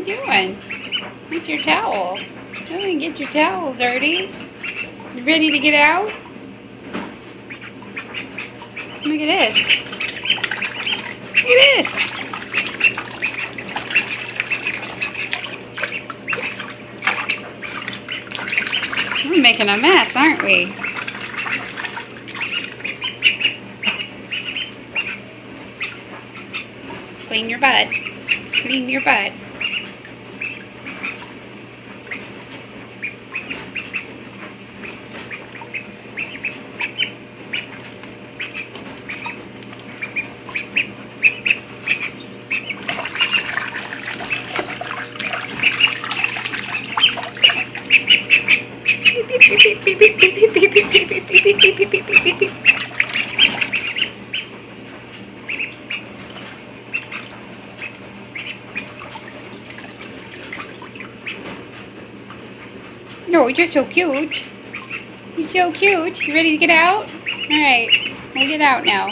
you doing? It's your towel. Don't get your towel dirty. You ready to get out? Look at this. Look at this. We're making a mess, aren't we? Clean your butt. Clean your butt. No, you're so cute. You're so cute. You ready to get out? Alright, we'll get out now.